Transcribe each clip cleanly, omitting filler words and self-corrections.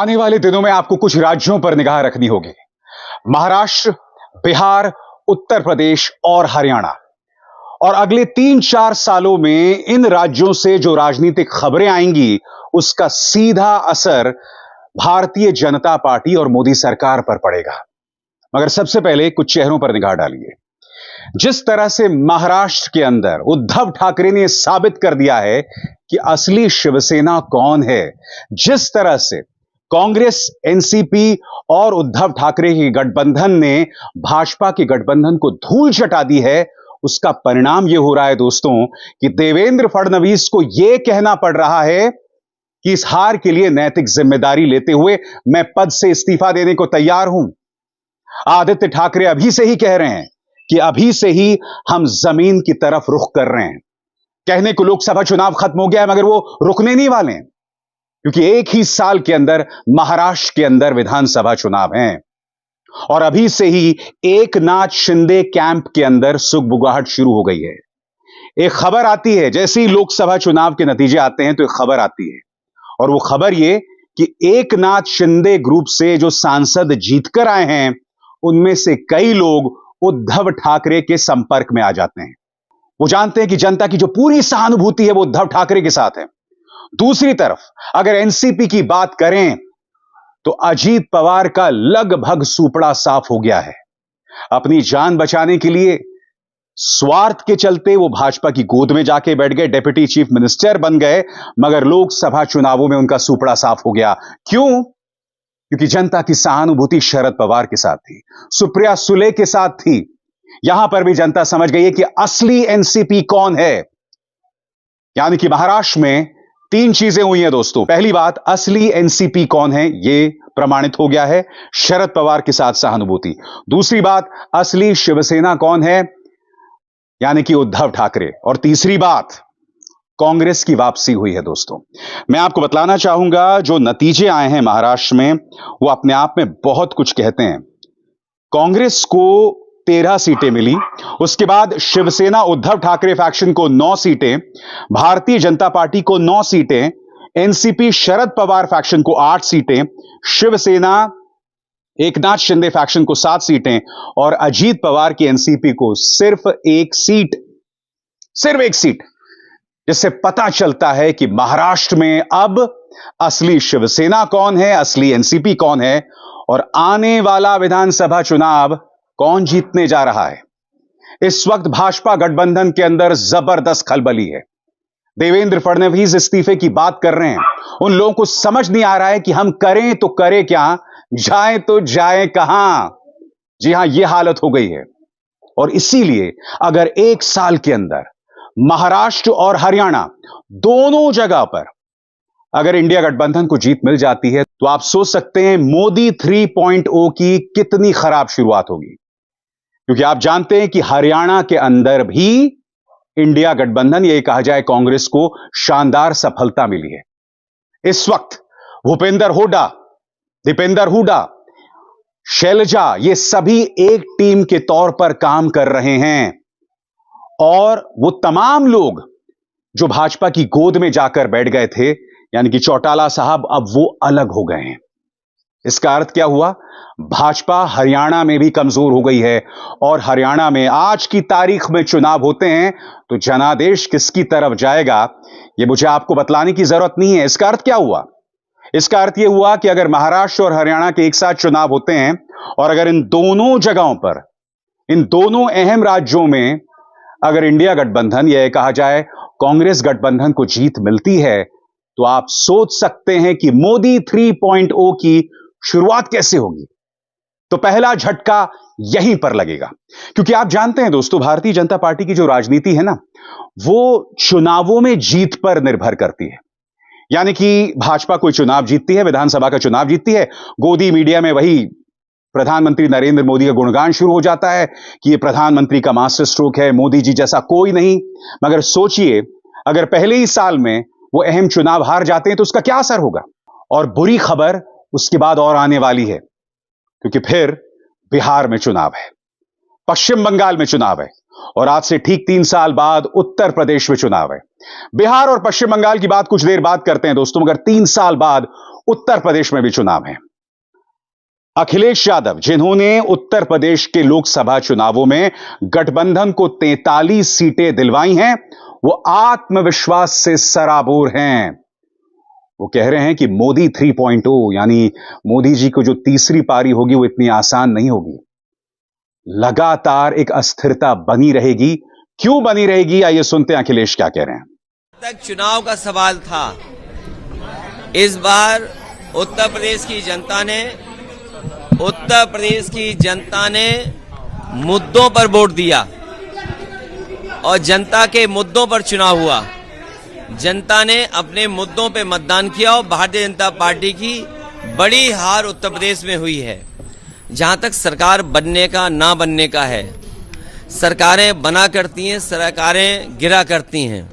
आने वाले दिनों में आपको कुछ राज्यों पर निगाह रखनी होगी। महाराष्ट्र, बिहार, उत्तर प्रदेश और हरियाणा। और अगले 3-4 सालों में इन राज्यों से जो राजनीतिक खबरें आएंगी, उसका सीधा असर भारतीय जनता पार्टी और मोदी सरकार पर पड़ेगा। मगर सबसे पहले कुछ चेहरों पर निगाह डालिए। जिस तरह से महाराष्ट्र के अंदर उद्धव ठाकरे ने साबित कर दिया है कि असली शिवसेना कौन है, जिस तरह से कांग्रेस, एनसीपी और उद्धव ठाकरे के गठबंधन ने भाजपा के गठबंधन को धूल चटा दी है, उसका परिणाम यह हो रहा है दोस्तों कि देवेंद्र फडणवीस को यह कहना पड़ रहा है कि इस हार के लिए नैतिक जिम्मेदारी लेते हुए मैं पद से इस्तीफा देने को तैयार हूं। आदित्य ठाकरे अभी से ही कह रहे हैं कि अभी से ही हम जमीन की तरफ रुख कर रहे हैं। कहने को लोकसभा चुनाव खत्म हो गया है, मगर वो रुकने नहीं वाले हैं, क्योंकि एक ही साल के अंदर महाराष्ट्र के अंदर विधानसभा चुनाव हैं। और अभी से ही एकनाथ शिंदे कैंप के अंदर सुगबुगाहट शुरू हो गई है। एक खबर आती है, जैसे ही लोकसभा चुनाव के नतीजे आते हैं तो एक खबर आती है, और वो खबर ये कि एकनाथ शिंदे ग्रुप से जो सांसद जीतकर आए हैं, उनमें से कई लोग उद्धव ठाकरे के संपर्क में आ जाते हैं। वो जानते हैं कि जनता की जो पूरी सहानुभूति है वो उद्धव ठाकरे के साथ है। दूसरी तरफ अगर एनसीपी की बात करें तो अजीत पवार का लगभग सूपड़ा साफ हो गया है। अपनी जान बचाने के लिए, स्वार्थ के चलते वो भाजपा की गोद में जाके बैठ गए, डिप्टी चीफ मिनिस्टर बन गए, मगर लोकसभा चुनावों में उनका सूपड़ा साफ हो गया। क्यों? क्योंकि जनता की सहानुभूति शरद पवार के साथ थी, सुप्रिया सुले के साथ थी। यहां पर भी जनता समझ गई है कि असली एनसीपी कौन है। यानी कि महाराष्ट्र में 3 चीजें हुई हैं दोस्तों। पहली बात, असली एनसीपी कौन है यह प्रमाणित हो गया है, शरद पवार के साथ सहानुभूति। दूसरी बात, असली शिवसेना कौन है, यानी कि उद्धव ठाकरे। और तीसरी बात, कांग्रेस की वापसी हुई है दोस्तों। मैं आपको बतलाना चाहूंगा, जो नतीजे आए हैं महाराष्ट्र में वो अपने आप में बहुत कुछ कहते हैं। कांग्रेस को 13 सीटें मिली, उसके बाद शिवसेना उद्धव ठाकरे फैक्शन को 9 सीटें, भारतीय जनता पार्टी को 9 सीटें, एनसीपी शरद पवार फैक्शन को 8 सीटें, शिवसेना एकनाथ शिंदे फैक्शन को 7 सीटें और अजीत पवार की एनसीपी को सिर्फ 1 सीट, सिर्फ 1 सीट। जिससे पता चलता है कि महाराष्ट्र में अब असली शिवसेना कौन है, असली एनसीपी कौन है, और आने वाला विधानसभा चुनाव कौन जीतने जा रहा है। इस वक्त भाजपा गठबंधन के अंदर जबरदस्त खलबली है। देवेंद्र फडणवीस इस्तीफे की बात कर रहे हैं। उन लोगों को समझ नहीं आ रहा है कि हम करें तो करें क्या, जाएं तो जाएं कहां। जी हां, यह हालत हो गई है। और इसीलिए अगर 1 साल के अंदर महाराष्ट्र और हरियाणा दोनों जगह पर अगर इंडिया गठबंधन को जीत मिल जाती है, तो आप सोच सकते हैं मोदी 3.0 की कितनी खराब शुरुआत होगी। क्योंकि आप जानते हैं कि हरियाणा के अंदर भी इंडिया गठबंधन, यह कहा जाए कांग्रेस को शानदार सफलता मिली है। इस वक्त भूपेंद्र हुड्डा, दीपेंद्र हुड्डा, शैलजा, ये सभी एक टीम के तौर पर काम कर रहे हैं। और वो तमाम लोग जो भाजपा की गोद में जाकर बैठ गए थे, यानी कि चौटाला साहब, अब वो अलग हो गए हैं। इसका अर्थ क्या हुआ? भाजपा हरियाणा में भी कमजोर हो गई है। और हरियाणा में आज की तारीख में चुनाव होते हैं तो जनादेश किसकी तरफ जाएगा, यह मुझे आपको बतलाने की जरूरत नहीं है। इसका अर्थ क्या हुआ? इसका अर्थ यह हुआ कि अगर महाराष्ट्र और हरियाणा के एक साथ चुनाव होते हैं और अगर इन दोनों जगहों पर, इन दोनों अहम राज्यों में अगर इंडिया गठबंधन, यह कहा जाए कांग्रेस गठबंधन को जीत मिलती है, तो आप सोच सकते हैं कि मोदी 3.0 की शुरुआत कैसे होगी। तो पहला झटका यहीं पर लगेगा। क्योंकि आप जानते हैं दोस्तों, भारतीय जनता पार्टी की जो राजनीति है ना, वो चुनावों में जीत पर निर्भर करती है। यानी कि भाजपा कोई चुनाव जीतती है, विधानसभा का चुनाव जीतती है, गोदी मीडिया में वही प्रधानमंत्री नरेंद्र मोदी का गुणगान शुरू हो जाता है कि ये प्रधानमंत्री का मास्टर स्ट्रोक है, मोदी जी जैसा कोई नहीं। मगर सोचिए, अगर पहले ही साल में वो अहम चुनाव हार जाते हैं तो उसका क्या असर होगा। और बुरी खबर उसके बाद और आने वाली है, क्योंकि फिर बिहार में चुनाव है, पश्चिम बंगाल में चुनाव है, और आज से ठीक 3 साल बाद उत्तर प्रदेश में चुनाव है। बिहार और पश्चिम बंगाल की बात कुछ देर बाद करते हैं दोस्तों, मगर 3 साल बाद उत्तर प्रदेश में भी चुनाव है। अखिलेश यादव, जिन्होंने उत्तर प्रदेश के लोकसभा चुनावों में गठबंधन को 43 सीटें दिलवाई हैं, वो आत्मविश्वास से सराबोर हैं। वो कह रहे हैं कि मोदी 3.0 यानी मोदी जी को जो तीसरी पारी होगी वो इतनी आसान नहीं होगी। लगातार एक अस्थिरता बनी रहेगी। क्यों बनी रहेगी, आइए सुनते हैं अखिलेश क्या कह रहे हैं। तक चुनाव का सवाल था। इस बार उत्तर प्रदेश की जनता ने मुद्दों पर वोट दिया और जनता के मुद्दों पर चुनाव हुआ। जनता ने अपने मुद्दों पे मतदान किया और भारतीय जनता पार्टी की बड़ी हार उत्तर प्रदेश में हुई है। जहां तक सरकार बनने का ना बनने का है, सरकारें बना करती हैं, सरकारें गिरा करती हैं।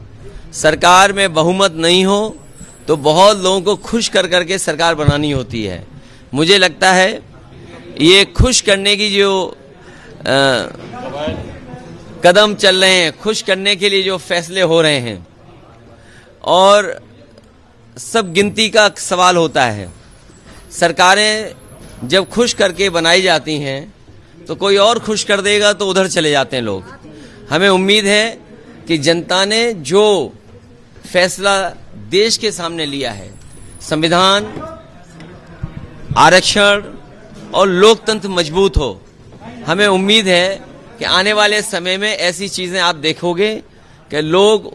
सरकार में बहुमत नहीं हो तो बहुत लोगों को खुश कर करके सरकार बनानी होती है। मुझे लगता है ये खुश करने की जो कदम चल रहे हैं, खुश करने के लिए जो फैसले हो रहे हैं, और सब गिनती का सवाल होता है। सरकारें जब खुश करके बनाई जाती हैं तो कोई और खुश कर देगा तो उधर चले जाते हैं लोग। हमें उम्मीद है कि जनता ने जो फैसला देश के सामने लिया है, संविधान, आरक्षण और लोकतंत्र मजबूत हो, हमें उम्मीद है कि आने वाले समय में ऐसी चीजें आप देखोगे कि लोग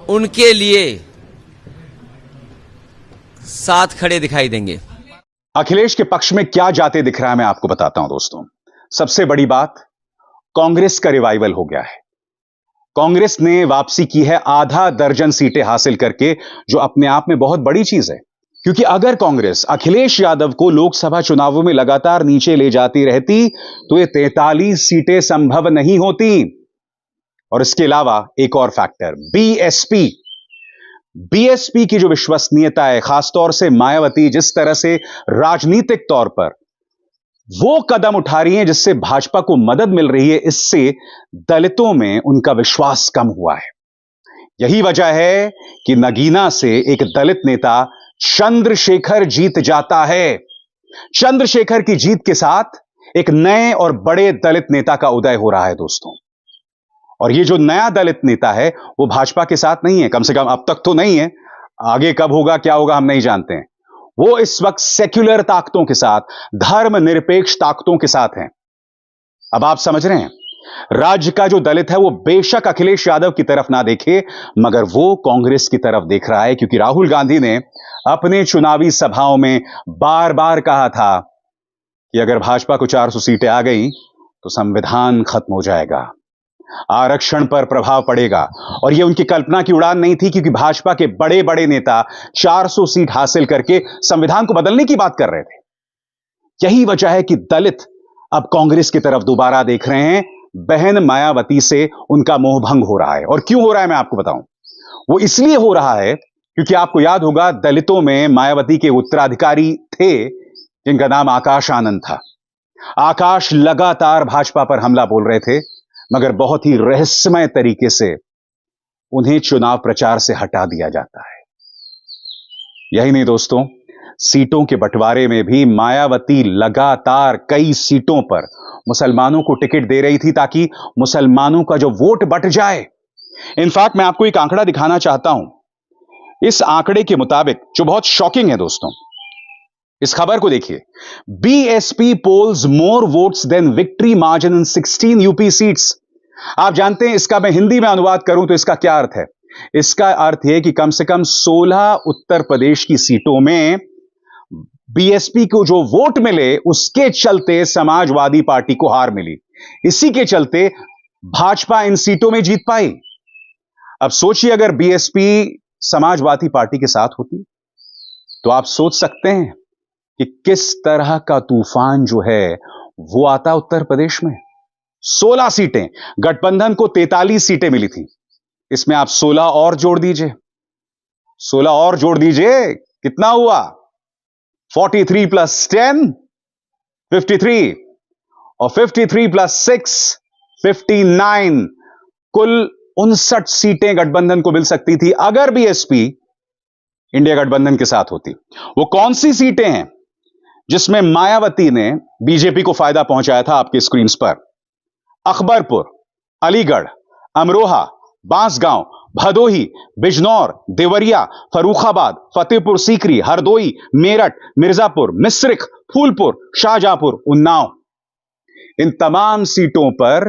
उनके लिए साथ खड़े दिखाई देंगे। अखिलेश के पक्ष में क्या जाते दिख रहा है मैं आपको बताता हूं दोस्तों। सबसे बड़ी बात, कांग्रेस का रिवाइवल हो गया है। कांग्रेस ने वापसी की है आधा दर्जन सीटें हासिल करके, जो अपने आप में बहुत बड़ी चीज है। क्योंकि अगर कांग्रेस अखिलेश यादव को लोकसभा चुनावों में लगातार नीचे ले जाती रहती तो ये 43 सीटें संभव नहीं होती। और इसके अलावा एक और फैक्टर, बीएसपी की जो विश्वसनीयता है, खासतौर से मायावती जिस तरह से राजनीतिक तौर पर वो कदम उठा रही हैं जिससे भाजपा को मदद मिल रही है, इससे दलितों में उनका विश्वास कम हुआ है। यही वजह है कि नगीना से एक दलित नेता चंद्रशेखर जीत जाता है। चंद्रशेखर की जीत के साथ एक नए और बड़े दलित नेता का उदय हो रहा है दोस्तों। और ये जो नया दलित नेता है वो भाजपा के साथ नहीं है, कम से कम अब तक तो नहीं है। आगे कब होगा, क्या होगा, हम नहीं जानते हैं। वो इस वक्त सेक्युलर ताकतों के साथ, धर्मनिरपेक्ष ताकतों के साथ हैं। अब आप समझ रहे हैं, राज्य का जो दलित है वो बेशक अखिलेश यादव की तरफ ना देखे, मगर वो कांग्रेस की तरफ देख रहा है। क्योंकि राहुल गांधी ने अपने चुनावी सभाओं में बार बार कहा था कि अगर भाजपा को 400 सीटें आ गई तो संविधान खत्म हो जाएगा, आरक्षण पर प्रभाव पड़ेगा। और यह उनकी कल्पना की उड़ान नहीं थी, क्योंकि भाजपा के बड़े बड़े नेता 400 सीट हासिल करके संविधान को बदलने की बात कर रहे थे। यही वजह है कि दलित अब कांग्रेस की तरफ दोबारा देख रहे हैं। बहन मायावती से उनका मोहभंग हो रहा है। और क्यों हो रहा है मैं आपको बताऊं। वो इसलिए हो रहा है क्योंकि आपको याद होगा, दलितों में मायावती के उत्तराधिकारी थे जिनका नाम आकाश आनंद था। आकाश लगातार भाजपा पर हमला बोल रहे थे, मगर बहुत ही रहस्यमय तरीके से उन्हें चुनाव प्रचार से हटा दिया जाता है। यही नहीं दोस्तों, सीटों के बंटवारे में भी मायावती लगातार कई सीटों पर मुसलमानों को टिकट दे रही थी ताकि मुसलमानों का जो वोट बंट जाए। इनफैक्ट मैं आपको एक आंकड़ा दिखाना चाहता हूं। इस आंकड़े के मुताबिक, जो बहुत शॉकिंग है दोस्तों, इस खबर को देखिए। BSP polls more votes than victory margin in 16 UP seats. आप जानते हैं, इसका मैं हिंदी में अनुवाद करूं तो इसका क्या अर्थ है। इसका अर्थ है कि कम से कम 16 उत्तर प्रदेश की सीटों में बीएसपी को जो वोट मिले उसके चलते समाजवादी पार्टी को हार मिली। इसी के चलते भाजपा इन सीटों में जीत पाई। अब सोचिए, अगर बीएसपी समाजवादी पार्टी के साथ होती तो आप सोच सकते हैं कि किस तरह का तूफान जो है वो आता उत्तर प्रदेश में। 16 सीटें, गठबंधन को 43 सीटें मिली थी, इसमें आप 16 और जोड़ दीजिए, 16 और जोड़ दीजिए, कितना हुआ? 43 प्लस 10 53, और 53 प्लस 6 59, कुल 59 सीटें गठबंधन को मिल सकती थी अगर बीएसपी इंडिया गठबंधन के साथ होती। वो कौन सी सीटें हैं जिसमें मायावती ने बीजेपी को फायदा पहुंचाया था आपके स्क्रीन पर? अकबरपुर, अलीगढ़, अमरोहा, बांसगांव, भदोही, बिजनौर, देवरिया, फर्रुखाबाद, फतेहपुर सीकरी, हरदोई, मेरठ, मिर्जापुर, मिश्रिख, फूलपुर, शाहजहांपुर, उन्नाव। इन तमाम सीटों पर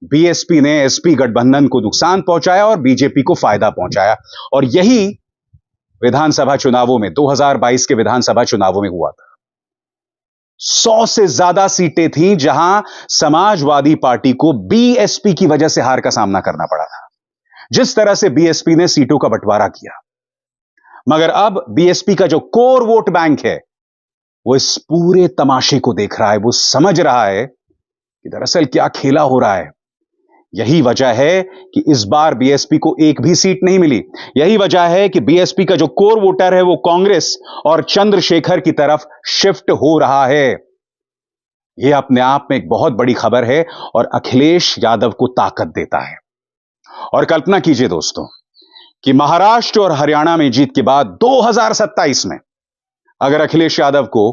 बीएसपी ने एसपी गठबंधन को नुकसान पहुंचाया और बीजेपी को फायदा पहुंचाया। और यही विधानसभा चुनावों में 2022 के विधानसभा चुनावों में हुआ था। 100 से ज्यादा सीटें थीं जहां समाजवादी पार्टी को बीएसपी की वजह से हार का सामना करना पड़ा था। जिस तरह से बीएसपी ने सीटों का बंटवारा किया, मगर अब बीएसपी का जो कोर वोट बैंक है वो इस पूरे तमाशे को देख रहा है। वो समझ रहा है कि दरअसल क्या खेला हो रहा है। यही वजह है कि इस बार बीएसपी को एक भी सीट नहीं मिली। यही वजह है कि बीएसपी का जो कोर वोटर है वो कांग्रेस और चंद्रशेखर की तरफ शिफ्ट हो रहा है। यह अपने आप में एक बहुत बड़ी खबर है और अखिलेश यादव को ताकत देता है। और कल्पना कीजिए दोस्तों कि महाराष्ट्र और हरियाणा में जीत के बाद 2027 में अगर अखिलेश यादव को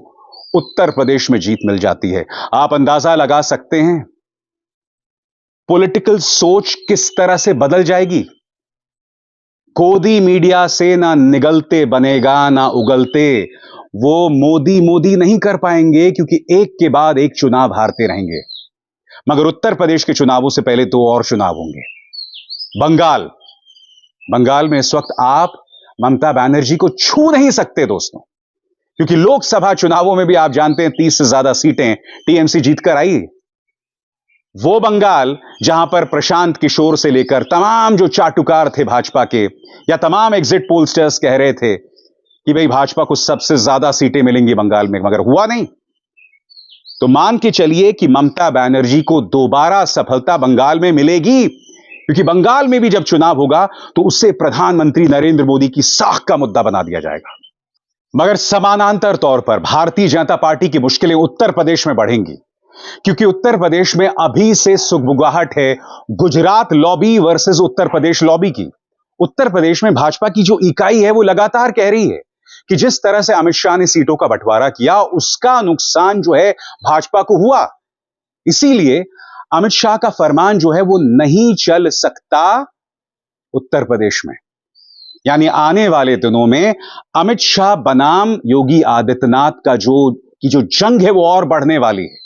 उत्तर प्रदेश में जीत मिल जाती है, आप अंदाजा लगा सकते हैं पॉलिटिकल सोच किस तरह से बदल जाएगी। गोदी मीडिया से ना निगलते बनेगा ना उगलते। वो मोदी मोदी नहीं कर पाएंगे क्योंकि एक के बाद एक चुनाव हारते रहेंगे। मगर उत्तर प्रदेश के चुनावों से पहले 2 और चुनाव होंगे। बंगाल में इस वक्त आप ममता बनर्जी को छू नहीं सकते दोस्तों, क्योंकि लोकसभा चुनावों में भी आप जानते हैं 30 से ज्यादा सीटें टीएमसी जीतकर आई। वो बंगाल जहां पर प्रशांत किशोर से लेकर तमाम जो चाटुकार थे भाजपा के, या तमाम एग्जिट पोलस्टर्स कह रहे थे कि भाई भाजपा को सबसे ज्यादा सीटें मिलेंगी बंगाल में, मगर हुआ नहीं। तो मान के चलिए कि ममता बनर्जी को दोबारा सफलता बंगाल में मिलेगी, क्योंकि बंगाल में भी जब चुनाव होगा तो उससे प्रधानमंत्री नरेंद्र मोदी की साख का मुद्दा बना दिया जाएगा। मगर समानांतर तौर पर भारतीय जनता पार्टी की मुश्किलें उत्तर प्रदेश में बढ़ेंगी, क्योंकि उत्तर प्रदेश में अभी से सुगबुगाहट है Gujarat lobby versus Uttar Pradesh lobby की। उत्तर प्रदेश में भाजपा की जो इकाई है वो लगातार कह रही है कि जिस तरह से अमित शाह ने सीटों का बंटवारा किया उसका नुकसान जो है भाजपा को हुआ। इसीलिए अमित शाह का फरमान जो है वो नहीं चल सकता उत्तर प्रदेश में। यानी आने वाले दिनों में अमित शाह बनाम योगी आदित्यनाथ का जो जंग है वो और बढ़ने वाली है,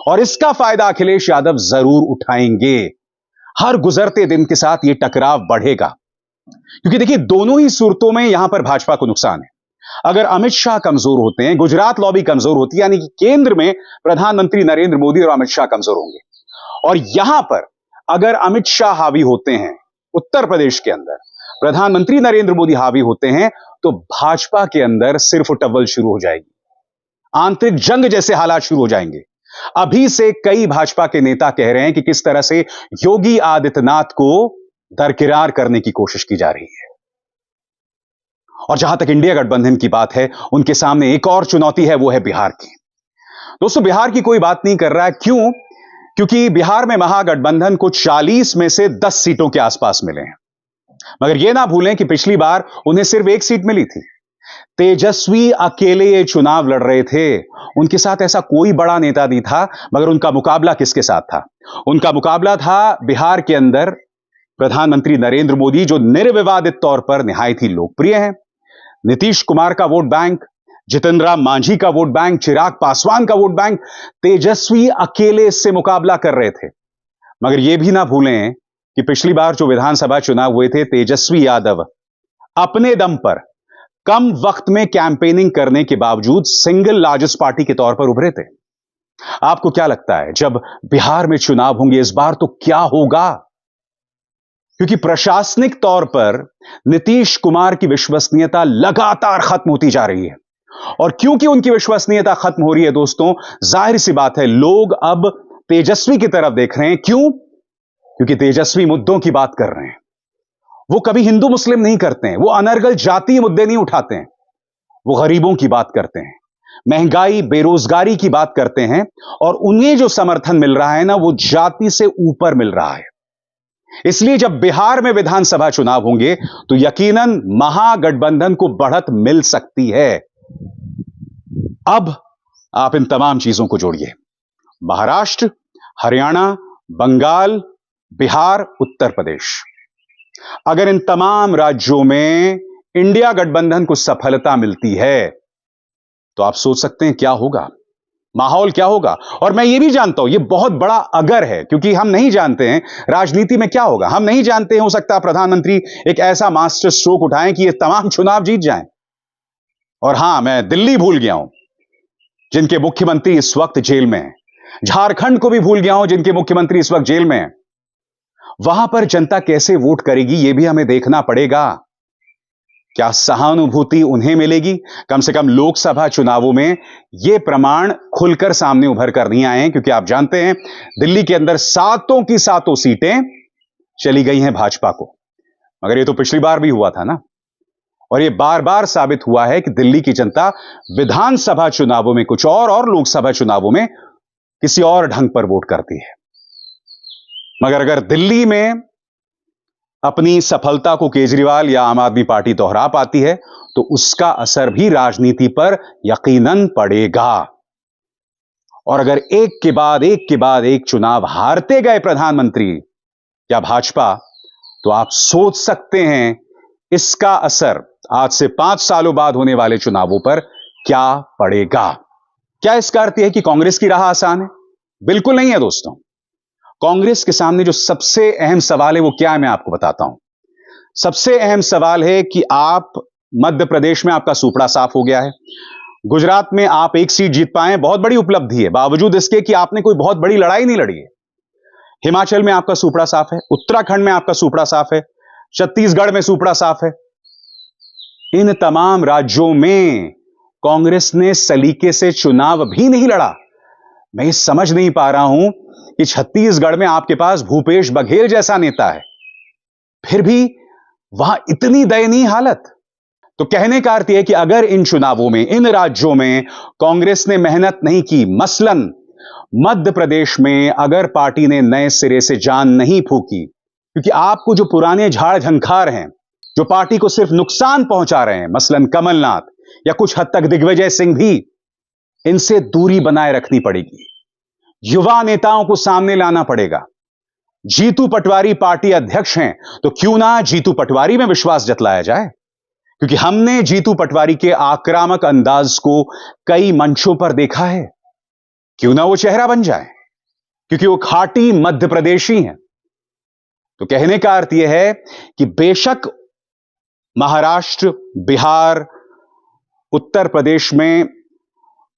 और इसका फायदा अखिलेश यादव जरूर उठाएंगे। हर गुजरते दिन के साथ यह टकराव बढ़ेगा, क्योंकि देखिए दोनों ही सूरतों में यहां पर भाजपा को नुकसान है। अगर अमित शाह कमजोर होते हैं, गुजरात लॉबी कमजोर होती है, यानी कि केंद्र में प्रधानमंत्री नरेंद्र मोदी और अमित शाह कमजोर होंगे। और यहां पर अगर अमित शाह हावी होते हैं, उत्तर प्रदेश के अंदर प्रधानमंत्री नरेंद्र मोदी हावी होते हैं, तो भाजपा के अंदर सिर्फ टव्वल शुरू हो जाएगी, आंतरिक जंग जैसे हालात शुरू हो जाएंगे। अभी से कई भाजपा के नेता कह रहे हैं कि किस तरह से योगी आदित्यनाथ को दरकिरार करने की कोशिश की जा रही है। और जहां तक इंडिया गठबंधन की बात है, उनके सामने एक और चुनौती है, वो है बिहार की। दोस्तों बिहार की कोई बात नहीं कर रहा है, क्यों? क्योंकि बिहार में महागठबंधन को 40 में से 10 सीटों के आसपास मिले हैं। मगर यह ना भूलें कि पिछली बार उन्हें सिर्फ 1 सीट मिली थी। तेजस्वी अकेले ये चुनाव लड़ रहे थे, उनके साथ ऐसा कोई बड़ा नेता नहीं था। मगर उनका मुकाबला किसके साथ था? उनका मुकाबला था बिहार के अंदर प्रधानमंत्री नरेंद्र मोदी, जो निर्विवादित तौर पर निहायत ही लोकप्रिय हैं, नीतीश कुमार का वोट बैंक, जितन राम मांझी का वोट बैंक, चिराग पासवान का वोट बैंक। तेजस्वी अकेले इससे मुकाबला कर रहे थे। मगर यह भी ना भूलें कि पिछली बार जो विधानसभा चुनाव हुए थे, तेजस्वी यादव अपने दम पर कम वक्त में कैंपेनिंग करने के बावजूद सिंगल लार्जेस्ट पार्टी के तौर पर उभरे थे। आपको क्या लगता है जब बिहार में चुनाव होंगे इस बार तो क्या होगा? क्योंकि प्रशासनिक तौर पर नीतीश कुमार की विश्वसनीयता लगातार खत्म होती जा रही है, और क्योंकि उनकी विश्वसनीयता खत्म हो रही है दोस्तों, जाहिर सी बात है लोग अब तेजस्वी की तरफ देख रहे हैं। क्यों? क्योंकि तेजस्वी मुद्दों की बात कर रहे हैं। वो कभी हिंदू मुस्लिम नहीं करते हैं, वो अनर्गल जातीय मुद्दे नहीं उठाते हैं, वो गरीबों की बात करते हैं, महंगाई बेरोजगारी की बात करते हैं, और उन्हें जो समर्थन मिल रहा है ना वो जाति से ऊपर मिल रहा है। इसलिए जब बिहार में विधानसभा चुनाव होंगे तो यकीनन महागठबंधन को बढ़त मिल सकती है। अब आप इन तमाम चीजों को जोड़िए, महाराष्ट्र, हरियाणा, बंगाल, बिहार, उत्तर प्रदेश। अगर इन तमाम राज्यों में इंडिया गठबंधन को सफलता मिलती है तो आप सोच सकते हैं क्या होगा, माहौल क्या होगा। और मैं यह भी जानता हूं यह बहुत बड़ा अगर है, क्योंकि हम नहीं जानते हैं राजनीति में क्या होगा। हम नहीं जानते हैं, हो सकता है प्रधानमंत्री एक ऐसा मास्टर स्ट्रोक उठाएं कि ये तमाम चुनाव जीत जाएं। और हां, मैं दिल्ली भूल गया हूं जिनके मुख्यमंत्री इस वक्त जेल में हैं। झारखंड को भी भूल गया हूं जिनके मुख्यमंत्री इस वक्त जेल में हैं। वहां पर जनता कैसे वोट करेगी यह भी हमें देखना पड़ेगा। क्या सहानुभूति उन्हें मिलेगी? कम से कम लोकसभा चुनावों में यह प्रमाण खुलकर सामने उभर कर नहीं आए हैं, क्योंकि आप जानते हैं दिल्ली के अंदर सातों की सातों सीटें चली गई हैं भाजपा को। मगर यह तो पिछली बार भी हुआ था ना। और यह बार बार साबित हुआ है कि दिल्ली की जनता विधानसभा चुनावों में कुछ और लोकसभा चुनावों में किसी और ढंग पर वोट करती है। मगर अगर दिल्ली में अपनी सफलता को केजरीवाल या आम आदमी पार्टी दोहरा पाती है तो उसका असर भी राजनीति पर यकीनन पड़ेगा। और अगर एक के बाद एक चुनाव हारते गए प्रधानमंत्री या भाजपा, तो आप सोच सकते हैं इसका असर आज से 5 सालों बाद होने वाले चुनावों पर क्या पड़ेगा। क्या इसका अर्थ यह है कि कांग्रेस की राह आसान है? बिल्कुल नहीं है दोस्तों। कांग्रेस के सामने जो सबसे अहम सवाल है वो क्या है, मैं आपको बताता हूं। सबसे अहम सवाल है कि आप मध्य प्रदेश में आपका सुपड़ा साफ हो गया है, गुजरात में आप एक सीट जीत पाए, बहुत बड़ी उपलब्धि है, बावजूद इसके कि आपने कोई बहुत बड़ी लड़ाई नहीं लड़ी है। हिमाचल में आपका सुपड़ा साफ है, उत्तराखंड में आपका सुपड़ा साफ है, छत्तीसगढ़ में सुपड़ा साफ है। इन तमाम राज्यों में कांग्रेस ने सलीके से चुनाव भी नहीं लड़ा। मैं ये समझ नहीं पा रहा हूं कि छत्तीसगढ़ में आपके पास भूपेश बघेल जैसा नेता है, फिर भी वहां इतनी दयनीय हालत। तो कहने का अर्थ यह है कि अगर इन चुनावों में इन राज्यों में कांग्रेस ने मेहनत नहीं की, मसलन मध्य प्रदेश में अगर पार्टी ने नए सिरे से जान नहीं फूकी, क्योंकि आपको जो पुराने झाड़ झंखार हैं जो पार्टी को सिर्फ नुकसान पहुंचा रहे हैं, मसलन कमलनाथ या कुछ हद तक दिग्विजय सिंह भी, इनसे दूरी बनाए रखनी पड़ेगी। युवा नेताओं को सामने लाना पड़ेगा। जीतू पटवारी पार्टी अध्यक्ष हैं, तो क्यों ना जीतू पटवारी में विश्वास जतलाया जाए, क्योंकि हमने जीतू पटवारी के आक्रामक अंदाज को कई मंचों पर देखा है। क्यों ना वो चेहरा बन जाए, क्योंकि वो खाटी मध्य प्रदेशी हैं। तो कहने का अर्थ यह है कि बेशक महाराष्ट्र, बिहार, उत्तर प्रदेश में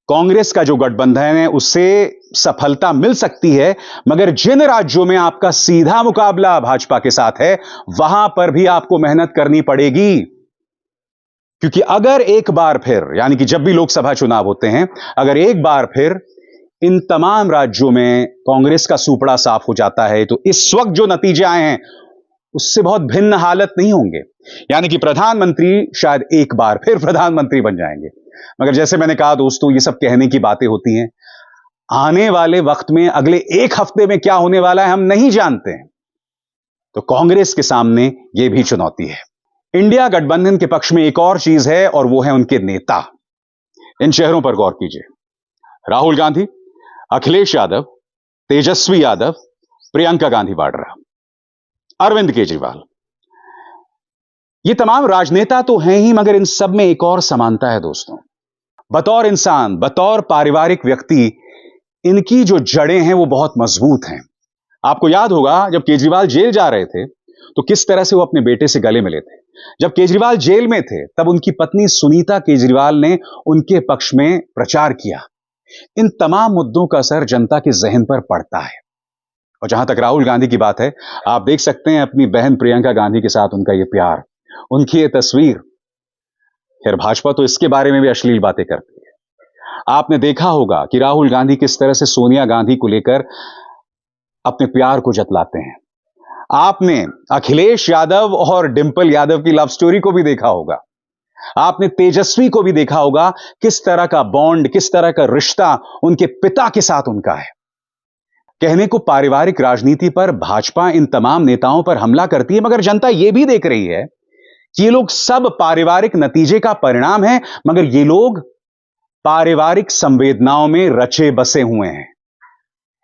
कांग्रेस का जो गठबंधन है उससे सफलता मिल सकती है, मगर जिन राज्यों में आपका सीधा मुकाबला भाजपा के साथ है वहां पर भी आपको मेहनत करनी पड़ेगी। क्योंकि अगर एक बार फिर, यानी कि जब भी लोकसभा चुनाव होते हैं, अगर एक बार फिर इन तमाम राज्यों में कांग्रेस का सुपड़ा साफ हो जाता है तो इस वक्त जो नतीजे आए हैं उससे बहुत भिन्न हालत नहीं होंगे। यानी कि प्रधानमंत्री शायद एक बार फिर प्रधानमंत्री बन जाएंगे। मगर जैसे मैंने कहा दोस्तों, ये सब कहने की बातें होती हैं। आने वाले वक्त में अगले एक हफ्ते में क्या होने वाला है हम नहीं जानते हैं। तो कांग्रेस के सामने यह भी चुनौती है। इंडिया गठबंधन के पक्ष में एक और चीज है और वो है उनके नेता। इन चेहरों पर गौर कीजिए। राहुल गांधी, अखिलेश यादव, तेजस्वी यादव, प्रियंका गांधी वाड्रा, अरविंद केजरीवाल। ये तमाम राजनेता तो हैं ही, मगर इन सब में एक और समानता है दोस्तों। बतौर इंसान, बतौर पारिवारिक व्यक्ति, इनकी जो जड़ें हैं वो बहुत मजबूत हैं। आपको याद होगा जब केजरीवाल जेल जा रहे थे तो किस तरह से वो अपने बेटे से गले मिले थे। जब केजरीवाल जेल में थे तब उनकी पत्नी सुनीता केजरीवाल ने उनके पक्ष में प्रचार किया। इन तमाम मुद्दों का असर जनता के जहन पर पड़ता है। और जहां तक राहुल गांधी की बात है, आप देख सकते हैं अपनी बहन प्रियंका गांधी के साथ उनका यह प्यार, उनकी ये तस्वीर। खैर भाजपा तो इसके बारे में भी अश्लील बातें करती है। आपने देखा होगा कि राहुल गांधी किस तरह से सोनिया गांधी को लेकर अपने प्यार को जतलाते हैं। आपने अखिलेश यादव और डिंपल यादव की लव स्टोरी को भी देखा होगा। आपने तेजस्वी को भी देखा होगा, किस तरह का बॉन्ड, किस तरह का रिश्ता उनके पिता के साथ उनका है। कहने को पारिवारिक राजनीति पर भाजपा इन तमाम नेताओं पर हमला करती है, मगर जनता यह भी देख रही है कि ये लोग सब पारिवारिक नतीजे का परिणाम है, मगर ये लोग पारिवारिक संवेदनाओं में रचे बसे हुए हैं।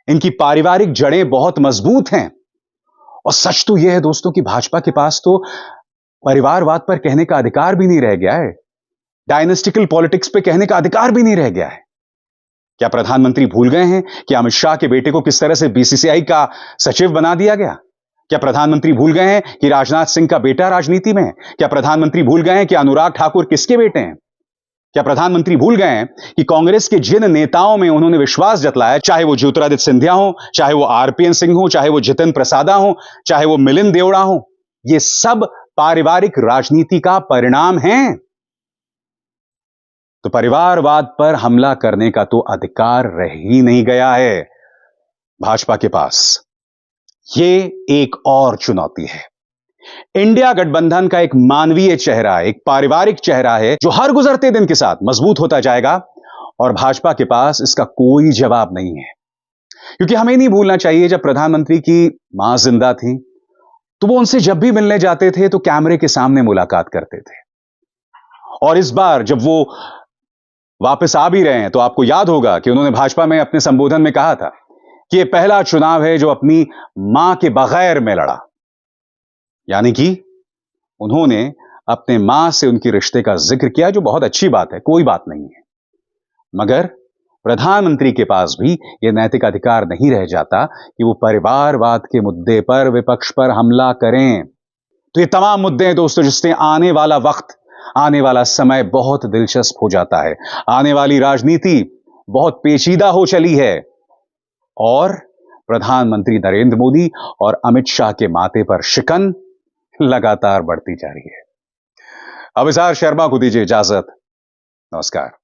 इनकी पारिवारिक जड़ें बहुत मजबूत हैं। और सच तो यह है दोस्तों कि भाजपा के पास तो परिवारवाद पर कहने का अधिकार भी नहीं रह गया है। डायनेस्टिकल पॉलिटिक्स पे कहने का अधिकार भी नहीं रह गया है। क्या प्रधानमंत्री भूल गए हैं कि अमित शाह के बेटे को किस तरह से बीसीसीआई का सचिव बना दिया गया? क्या प्रधानमंत्री भूल गए हैं कि राजनाथ सिंह का बेटा राजनीति में है? क्या प्रधानमंत्री भूल गए हैं कि अनुराग ठाकुर किसके बेटे हैं? क्या प्रधानमंत्री भूल गए हैं कि कांग्रेस के जिन नेताओं में उन्होंने विश्वास जतलाया, चाहे वो ज्योतिरादित्य सिंधिया हो, चाहे वो आरपीएन सिंह हो, चाहे वो जितिन प्रसादा हो, चाहे वो मिलिंद देवड़ा हो, ये सब पारिवारिक राजनीति का परिणाम है। तो परिवारवाद पर हमला करने का तो अधिकार रह ही नहीं गया है भाजपा के पास। यह एक और चुनौती है। इंडिया गठबंधन का एक मानवीय चेहरा है, एक पारिवारिक चेहरा है, जो हर गुजरते दिन के साथ मजबूत होता जाएगा, और भाजपा के पास इसका कोई जवाब नहीं है। क्योंकि हमें नहीं भूलना चाहिए, जब प्रधानमंत्री की मां जिंदा थी तो वो उनसे जब भी मिलने जाते थे तो कैमरे के सामने मुलाकात करते थे। और इस बार जब वो वापस आ भी रहे हैं तो आपको याद होगा कि उन्होंने भाजपा में अपने संबोधन में कहा था कि यह पहला चुनाव है जो अपनी मां के बगैर में लड़ा। यानी कि उन्होंने अपने मां से उनके रिश्ते का जिक्र किया, जो बहुत अच्छी बात है, कोई बात नहीं है। मगर प्रधानमंत्री के पास भी यह नैतिक अधिकार नहीं रह जाता कि वो परिवारवाद के मुद्दे पर विपक्ष पर हमला करें। तो ये तमाम मुद्दे हैं दोस्तों जिससे आने वाला वक्त, आने वाला समय बहुत दिलचस्प हो जाता है। आने वाली राजनीति बहुत पेचीदा हो चली है और प्रधानमंत्री नरेंद्र मोदी और अमित शाह के माथे पर शिकन लगातार बढ़ती जा रही है। अभिसार शर्मा को दीजिए इजाजत। नमस्कार।